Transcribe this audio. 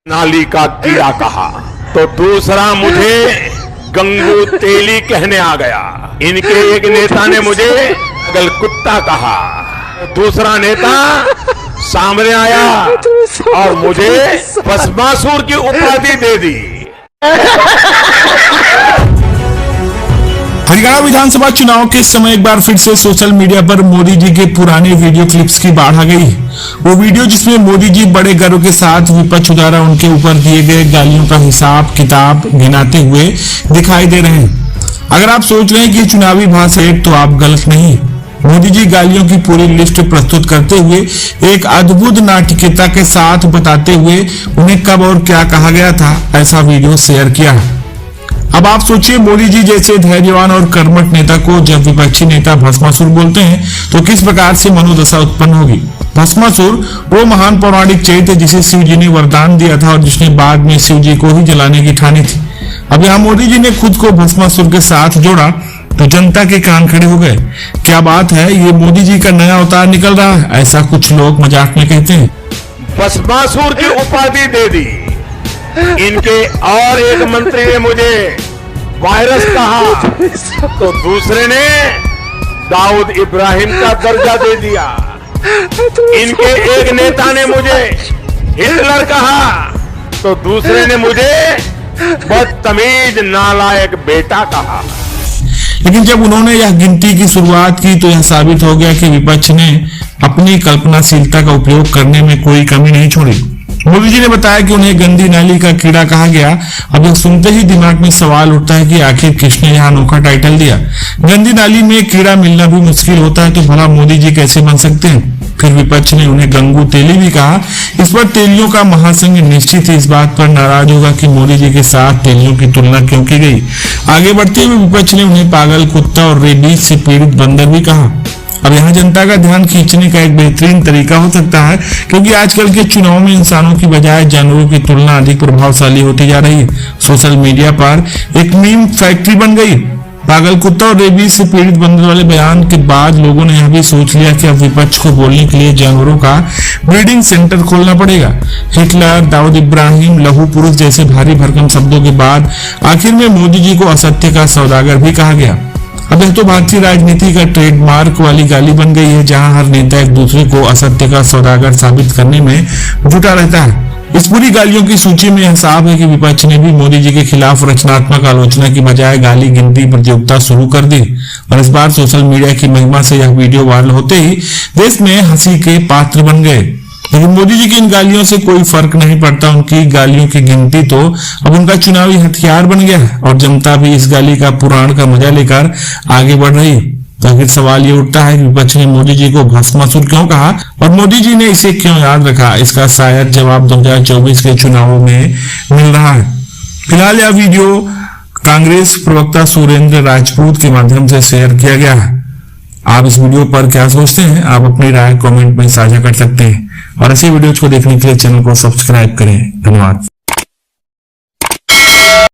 नाली का कीड़ा कहा तो दूसरा मुझे गंगू तेली कहने आ गया। इनके एक नेता ने मुझे गल कुत्ता कहा, दूसरा नेता सामने आया और मुझे भस्मासुर की उपाधि दे दी। हरियाणा विधानसभा चुनाव के समय एक बार फिर से सोशल मीडिया पर मोदी जी के पुराने वीडियो क्लिप्स की बाढ़ आ गई। वो वीडियो जिसमें मोदी जी बड़े गर्व के साथ विपक्ष द्वारा उनके ऊपर दिए गए गालियों का हिसाब किताब गिनाते हुए दिखाई दे रहे हैं। अगर आप सोच रहे हैं कि चुनावी भाषण है तो आप गलत नहीं। मोदी जी गालियों की पूरी लिस्ट प्रस्तुत करते हुए एक अद्भुत नाटकीयता के साथ बताते हुए उन्हें कब और क्या कहा गया था, ऐसा वीडियो शेयर किया है। अब आप सोचिए, मोदी जी जैसे धैर्यवान और कर्मठ नेता को जब विपक्षी नेता भस्मासुर बोलते हैं तो किस प्रकार से मनोदशा उत्पन्न होगी। भस्मासुर वो महान पौराणिक चैत्य जिसे शिव जी ने वरदान दिया था और जिसने बाद में शिव जी को ही जलाने की ठानी थी। अब यहाँ मोदी जी ने खुद को भस्मासुर के साथ जोड़ा तो जनता के कान खड़े हो गए। क्या बात है, ये मोदी जी का नया अवतार निकल रहा है, ऐसा कुछ लोग मजाक में कहते हैं। भस्मासुर की उपाधि दे दी। इनके और एक मंत्री ने मुझे वायरस कहा तो दूसरे ने दाऊद इब्राहिम का दर्जा दे दिया। इनके एक नेता ने मुझे हिटलर कहा तो दूसरे ने मुझे बदतमीज नालायक बेटा कहा। लेकिन जब उन्होंने यह गिनती की शुरुआत की तो यह साबित हो गया कि विपक्ष ने अपनी कल्पनाशीलता का उपयोग करने में कोई कमी नहीं छोड़ी। मोदी जी ने बताया कि उन्हें गंदी नाली का कीड़ा कहा गया। अब यह सुनते ही दिमाग में सवाल उठता है कि आखिर किसने यह अनोखा टाइटल दिया। गंदी नाली में कीड़ा मिलना भी मुश्किल होता है तो भला मोदी जी कैसे बन सकते हैं। फिर विपक्ष ने उन्हें गंगू तेली भी कहा। इस पर तेलियों का महासंघ निश्चित इस बात पर नाराज होगा कि मोदी जी के साथ तेलियों की तुलना क्यों की गई। आगे बढ़ते हुए विपक्ष ने उन्हें पागल कुत्ता और रेबीज से पीड़ित बंदर भी कहा। अब यहाँ जनता का ध्यान खींचने का एक बेहतरीन तरीका हो सकता है, क्योंकि आजकल के चुनाव में इंसानों की बजाय जानवरों की तुलना अधिक प्रभावशाली होती जा रही है। सोशल मीडिया पर एक मीम फैक्ट्री बन गई। पागल कुत्ता और रेबीज से पीड़ित बंदर वाले बयान के बाद लोगों ने यह भी सोच लिया कि अब विपक्ष को बोलने के लिए जानवरों का ब्रीडिंग सेंटर खोलना पड़ेगा। हिटलर, दाऊद इब्राहिम, लहू पुरुष जैसे भारी भरकम शब्दों के बाद आखिर में मोदी जी को असत्य का सौदागर भी कहा गया। अब यह तो भारतीय राजनीति का ट्रेडमार्क वाली गाली बन गई है, जहां हर नेता एक दूसरे को असत्य का सौदागर साबित करने में जुटा रहता है। इस पूरी गालियों की सूची में यह साफ है कि विपक्ष ने भी मोदी जी के खिलाफ रचनात्मक आलोचना की बजाय गाली गिनती प्रतियोगिता शुरू कर दी और इस बार सोशल मीडिया की महिमा से यह वीडियो वायरल होते ही देश में हंसी के पात्र बन गए। लेकिन मोदी जी की इन गालियों से कोई फर्क नहीं पड़ता। उनकी गालियों की गिनती तो अब उनका चुनावी हथियार बन गया है और जनता भी इस गाली का पुराण का मजा लेकर आगे बढ़ रही है। तो आखिर सवाल ये उठता है कि विपक्ष ने मोदी जी को भस्मासुर क्यों कहा और मोदी जी ने इसे क्यों याद रखा। इसका शायद जवाब 2024 के चुनावों में मिल रहा है। फिलहाल यह वीडियो कांग्रेस प्रवक्ता सुरेंद्र राजपूत के माध्यम से शेयर किया गया है। आप इस वीडियो पर क्या सोचते हैं, आप अपनी राय कमेंट में साझा कर सकते हैं और ऐसी वीडियोज को देखने के लिए चैनल को सब्सक्राइब करें। धन्यवाद।